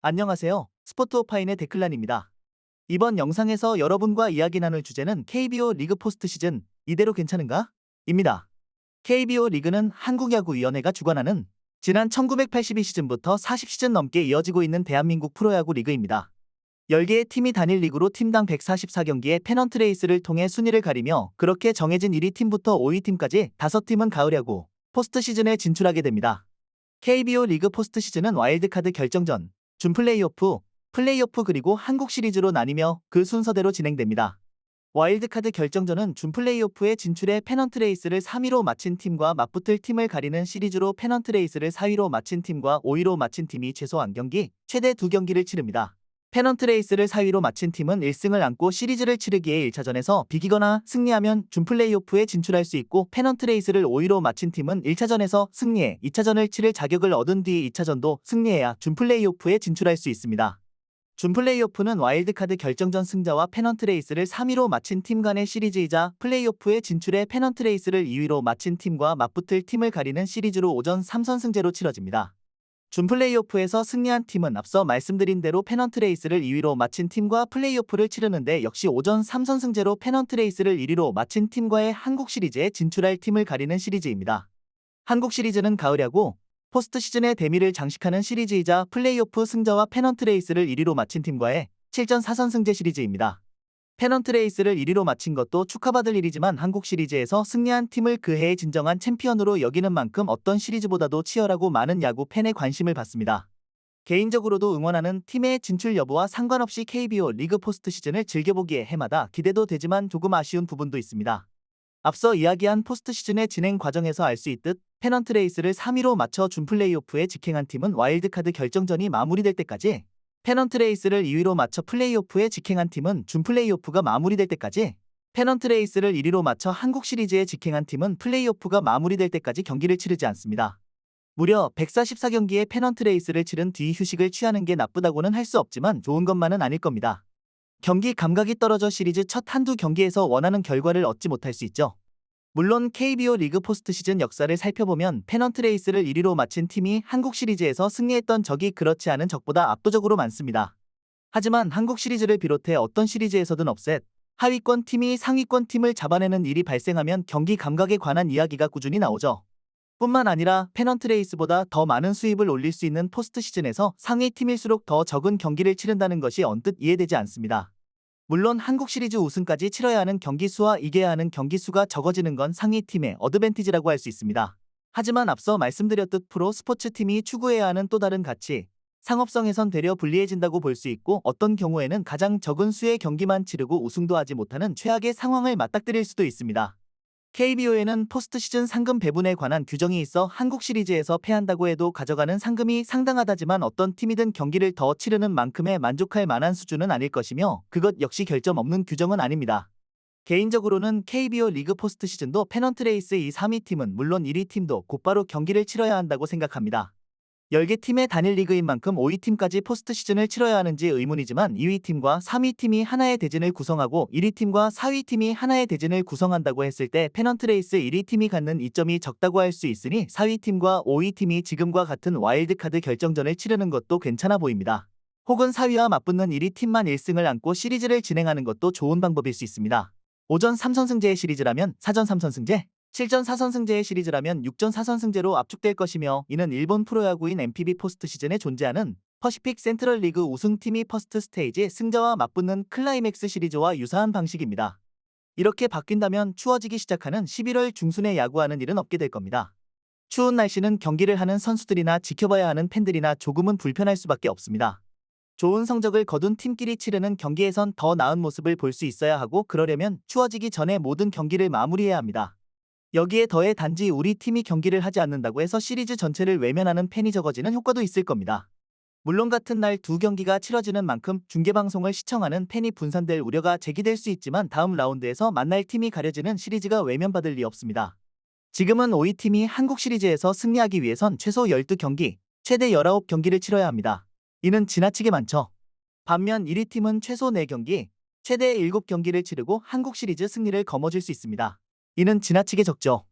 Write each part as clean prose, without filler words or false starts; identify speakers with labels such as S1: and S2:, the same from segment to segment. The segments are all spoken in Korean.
S1: 안녕하세요. 스포트 오파인의 데클란입니다. 이번 영상에서 여러분과 이야기 나눌 주제는 KBO 리그 포스트 시즌 이대로 괜찮은가? 입니다. KBO 리그는 한국야구위원회가 주관하는 지난 1982 시즌부터 40시즌 넘게 이어지고 있는 대한민국 프로야구 리그입니다. 10개의 팀이 단일 리그로 팀당 144경기의 페넌트 레이스를 통해 순위를 가리며 그렇게 정해진 1위 팀부터 5위 팀까지 5팀은 가을야구 포스트 시즌에 진출하게 됩니다. KBO 리그 포스트 시즌은 와일드카드 결정전, 준 플레이오프, 플레이오프 그리고 한국 시리즈로 나뉘며 그 순서대로 진행됩니다. 와일드카드 결정전은 준 플레이오프에 진출해 페넌트 레이스를 3위로 마친 팀과 맞붙을 팀을 가리는 시리즈로 페넌트 레이스를 4위로 마친 팀과 5위로 마친 팀이 최소 1경기, 최대 2경기를 치릅니다. 페넌트 레이스를 4위로 마친 팀은 1승을 안고 시리즈를 치르기에 1차전에서 비기거나 승리하면 준 플레이오프에 진출할 수 있고 페넌트 레이스를 5위로 마친 팀은 1차전에서 승리해 2차전을 치를 자격을 얻은 뒤 2차전도 승리해야 준 플레이오프에 진출할 수 있습니다. 준 플레이오프는 와일드카드 결정전 승자와 페넌트 레이스를 3위로 마친 팀 간의 시리즈이자 플레이오프에 진출해 페넌트 레이스를 2위로 마친 팀과 맞붙을 팀을 가리는 시리즈로 오전 3선승제로 치러집니다. 준 플레이오프에서 승리한 팀은 앞서 말씀드린 대로 페넌트 레이스를 2위로 마친 팀과 플레이오프를 치르는데 역시 오전 3선승제로 페넌트 레이스를 1위로 마친 팀과의 한국 시리즈에 진출할 팀을 가리는 시리즈입니다. 한국 시리즈는 가을야구 포스트 시즌의 대미를 장식하는 시리즈이자 플레이오프 승자와 페넌트 레이스를 1위로 마친 팀과의 7전 4선승제 시리즈입니다. 페넌트 레이스를 1위로 마친 것도 축하받을 일이지만 한국 시리즈에서 승리한 팀을 그 해의 진정한 챔피언으로 여기는 만큼 어떤 시리즈보다도 치열하고 많은 야구 팬의 관심을 받습니다. 개인적으로도 응원하는 팀의 진출 여부와 상관없이 KBO 리그 포스트 시즌을 즐겨보기에 해마다 기대도 되지만 조금 아쉬운 부분도 있습니다. 앞서 이야기한 포스트 시즌의 진행 과정에서 알 수 있듯 페넌트 레이스를 3위로 맞춰 준 플레이오프에 직행한 팀은 와일드카드 결정전이 마무리될 때까지, 페넌트 레이스를 2위로 맞춰 플레이오프에 직행한 팀은 준 플레이오프가 마무리될 때까지, 페넌트 레이스를 1위로 맞춰 한국 시리즈에 직행한 팀은 플레이오프가 마무리될 때까지 경기를 치르지 않습니다. 무려 144경기의 페넌트 레이스를 치른 뒤 휴식을 취하는 게 나쁘다고는 할 수 없지만 좋은 것만은 아닐 겁니다. 경기 감각이 떨어져 시리즈 첫 한두 경기에서 원하는 결과를 얻지 못할 수 있죠. 물론 KBO 리그 포스트 시즌 역사를 살펴보면 페넌트 레이스를 1위로 마친 팀이 한국 시리즈에서 승리했던 적이 그렇지 않은 적보다 압도적으로 많습니다. 하지만 한국 시리즈를 비롯해 어떤 시리즈에서든 업셋, 하위권 팀이 상위권 팀을 잡아내는 일이 발생하면 경기 감각에 관한 이야기가 꾸준히 나오죠. 뿐만 아니라 페넌트 레이스보다 더 많은 수입을 올릴 수 있는 포스트 시즌에서 상위 팀일수록 더 적은 경기를 치른다는 것이 언뜻 이해되지 않습니다. 물론 한국 시리즈 우승까지 치러야 하는 경기 수와 이겨야 하는 경기 수가 적어지는 건 상위 팀의 어드밴티지라고 할 수 있습니다. 하지만 앞서 말씀드렸듯 프로 스포츠팀이 추구해야 하는 또 다른 가치, 상업성에선 되려 불리해진다고 볼 수 있고 어떤 경우에는 가장 적은 수의 경기만 치르고 우승도 하지 못하는 최악의 상황을 맞닥뜨릴 수도 있습니다. KBO에는 포스트 시즌 상금 배분에 관한 규정이 있어 한국 시리즈에서 패한다고 해도 가져가는 상금이 상당하다지만 어떤 팀이든 경기를 더 치르는 만큼의 만족할 만한 수준은 아닐 것이며 그것 역시 결점 없는 규정은 아닙니다. 개인적으로는 KBO 리그 포스트 시즌도 페넌트 레이스 2, 3위 팀은 물론 1위 팀도 곧바로 경기를 치러야 한다고 생각합니다. 10개 팀의 단일 리그인 만큼 5위 팀까지 포스트 시즌을 치러야 하는지 의문이지만 2위 팀과 3위 팀이 하나의 대진을 구성하고 1위 팀과 4위 팀이 하나의 대진을 구성한다고 했을 때 페넌트 레이스 1위 팀이 갖는 이점이 적다고 할 수 있으니 4위 팀과 5위 팀이 지금과 같은 와일드카드 결정전을 치르는 것도 괜찮아 보입니다. 혹은 4위와 맞붙는 1위 팀만 1승을 안고 시리즈를 진행하는 것도 좋은 방법일 수 있습니다. 오전 3선승제의 시리즈라면 4전 3선승제, 7전 4선승제의 시리즈라면 6전 4선승제로 압축될 것이며 이는 일본 프로야구인 NPB 포스트 시즌에 존재하는 퍼시픽 센트럴 리그 우승팀이 퍼스트 스테이지 승자와 맞붙는 클라이맥스 시리즈와 유사한 방식입니다. 이렇게 바뀐다면 추워지기 시작하는 11월 중순에 야구하는 일은 없게 될 겁니다. 추운 날씨는 경기를 하는 선수들이나 지켜봐야 하는 팬들이나 조금은 불편할 수밖에 없습니다. 좋은 성적을 거둔 팀끼리 치르는 경기에선 더 나은 모습을 볼 수 있어야 하고 그러려면 추워지기 전에 모든 경기를 마무리해야 합니다. 여기에 더해 단지 우리 팀이 경기를 하지 않는다고 해서 시리즈 전체를 외면하는 팬이 적어지는 효과도 있을 겁니다. 물론 같은 날 두 경기가 치러지는 만큼 중계방송을 시청하는 팬이 분산될 우려가 제기될 수 있지만 다음 라운드에서 만날 팀이 가려지는 시리즈가 외면받을 리 없습니다. 지금은 5위 팀이 한국 시리즈에서 승리하기 위해선 최소 12경기, 최대 19경기를 치러야 합니다. 이는 지나치게 많죠. 반면 1위 팀은 최소 4경기, 최대 7경기를 치르고 한국 시리즈 승리를 거머쥘 수 있습니다. 이는 지나치게 적죠.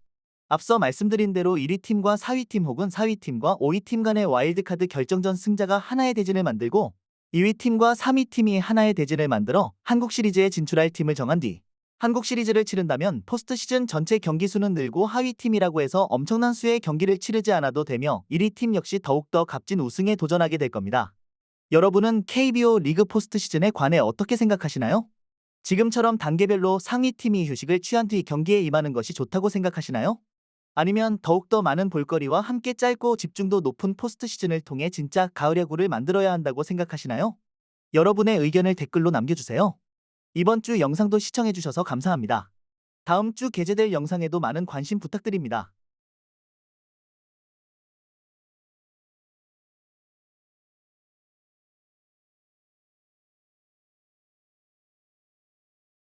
S1: 앞서 말씀드린 대로 1위 팀과 4위 팀 혹은 4위 팀과 5위 팀 간의 와일드카드 결정전 승자가 하나의 대진을 만들고 2위 팀과 3위 팀이 하나의 대진을 만들어 한국 시리즈에 진출할 팀을 정한 뒤 한국 시리즈를 치른다면 포스트 시즌 전체 경기 수는 늘고 하위 팀이라고 해서 엄청난 수의 경기를 치르지 않아도 되며 1위 팀 역시 더욱더 값진 우승에 도전하게 될 겁니다. 여러분은 KBO 리그 포스트 시즌에 관해 어떻게 생각하시나요? 지금처럼 단계별로 상위 팀이 휴식을 취한 뒤 경기에 임하는 것이 좋다고 생각하시나요? 아니면 더욱더 많은 볼거리와 함께 짧고 집중도 높은 포스트 시즌을 통해 진짜 가을 야구를 만들어야 한다고 생각하시나요? 여러분의 의견을 댓글로 남겨주세요. 이번 주 영상도 시청해주셔서 감사합니다. 다음 주 게재될 영상에도 많은 관심 부탁드립니다.